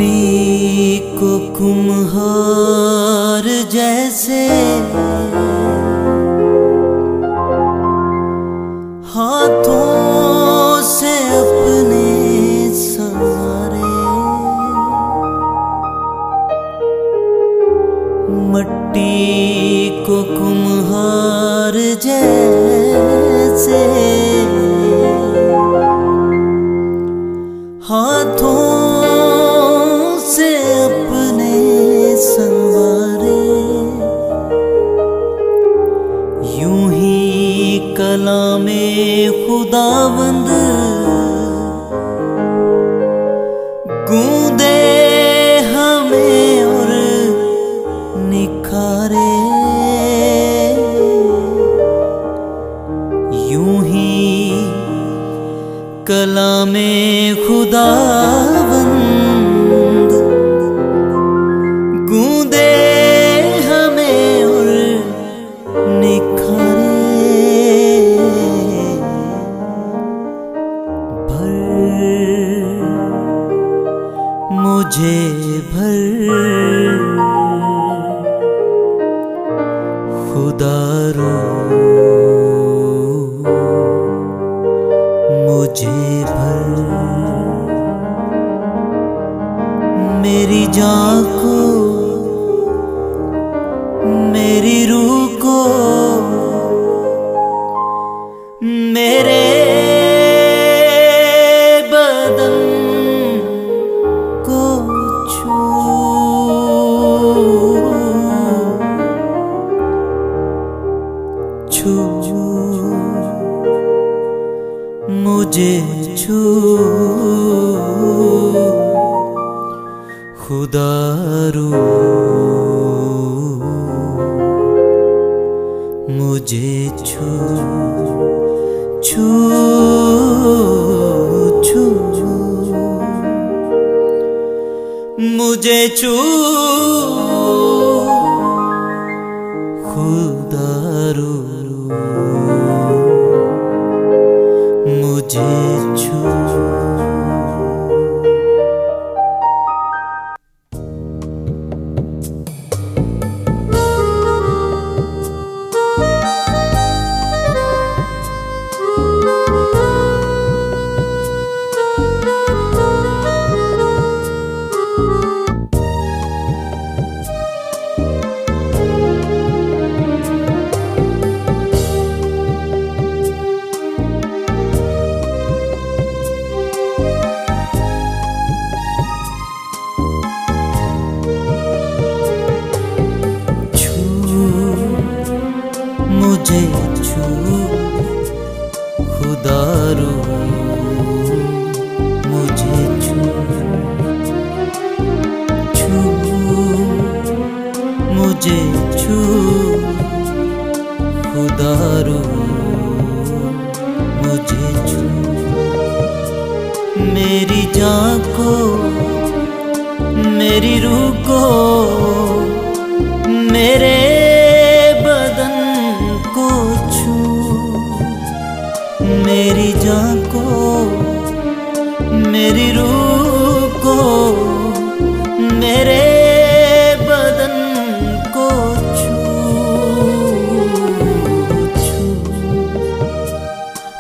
मट्टी को कुम्हार जैसे हाथों से अपने संवारे, मट्टी को कुम्हार जैसे हाथों से अपने संवारे, यूं ही कलामे खुदावंद गूंदे हमें और निखारे, यूं ही कलामे खुदावंद गूंदे हमें और निखारे। भर मुझे भर खुदारो मुझे भर, मेरी जान को मेरी रूह को मेरे बदन को छू, छू मुझे छू खुदारो मुझे छू, छू छू मुझे छू खुदारो मुझे छू। मुझे छू खुदारो मुझे छू, छू मुझे छू खुदारो मुझे छू, मेरी जान को मेरी रूह को मेरे बदन को छू, मेरी जान को मेरी रूह को मेरे बदन को छू, छू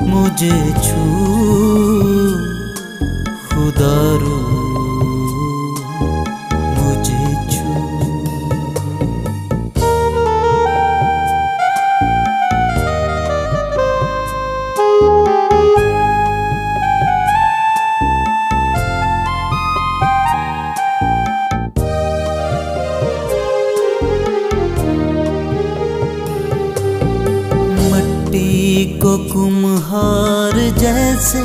मुझे छू खुदारो मुझे छू। मट्टी को कुम्हार जैसे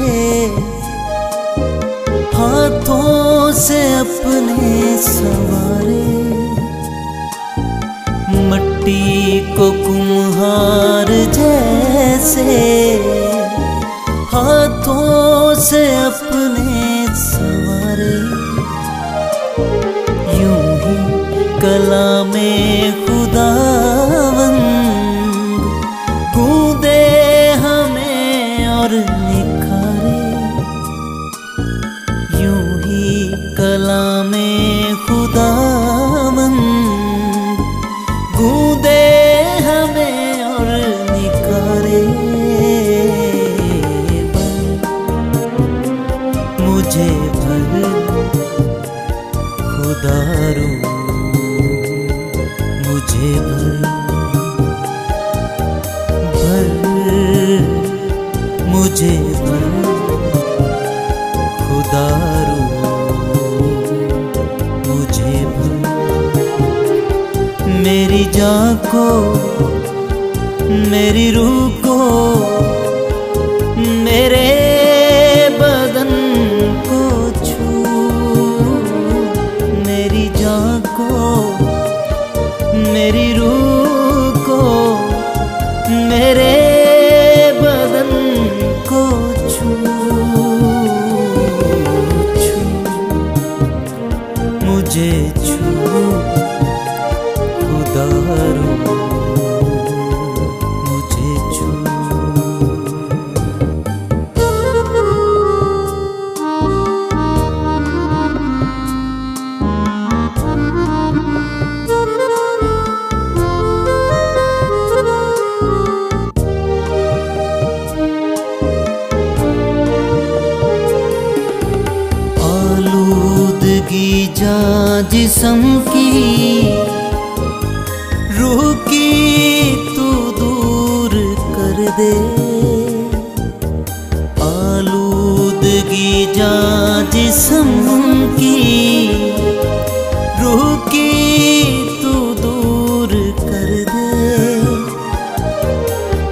हाथों से अपने संवारे, मट्टी को कुम्हार जैसे हाथों से अपने संवारे, यूं ही कलामे खुदावंद गूंदे हमें और निखारे, यूं ही कलामे मुझे भर खुदा रू मुझे भर मुझे भर खुदा रू मुझे भर मेरी जान को मेरी रूह को मेरे बदन को छू मेरी जान को मेरी रूह को मेरे बदन को छू मुझे छू खुदा रू मुझे छू। आलूदगी जा जिस्म की रूह की तू दूर कर दे आलूदगी जा जिस्म की रूह की तू दूर कर दे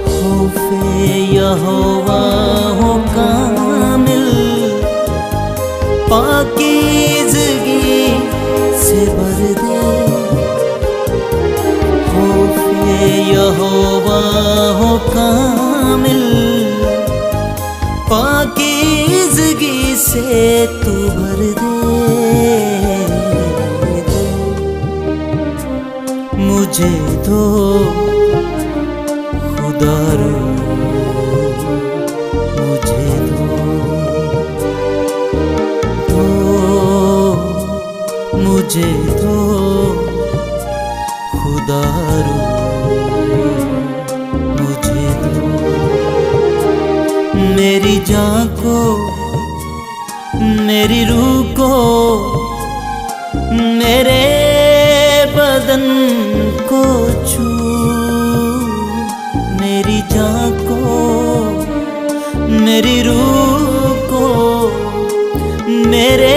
खौफे यहोवा हो कामिल पाकीज़गी से भर दे खौफे यहोवा हो कामिल पाकीज़गी से तू भर दे मुझे दो खुदा रू मुझे मुझे दो खुदा रू मुझे दो मेरी जान को मेरी रूह को मेरे बदन को छू मेरी जान को मेरी रूह को मेरे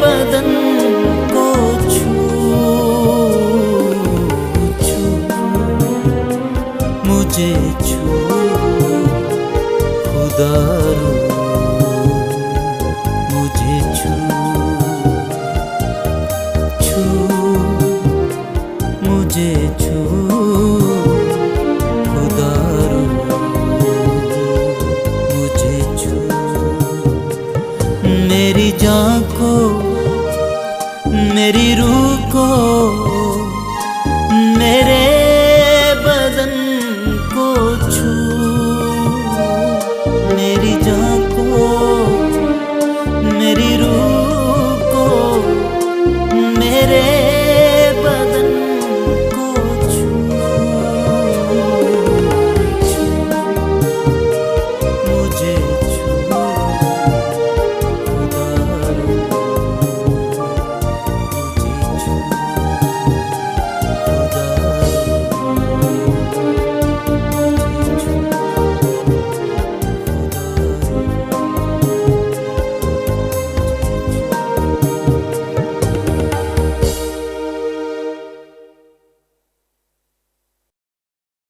बदन को छू मुझे छू खुदा रू मुझे छू मुझे छू खुदा रू मुझे छू मेरी जान को मेरी रूह को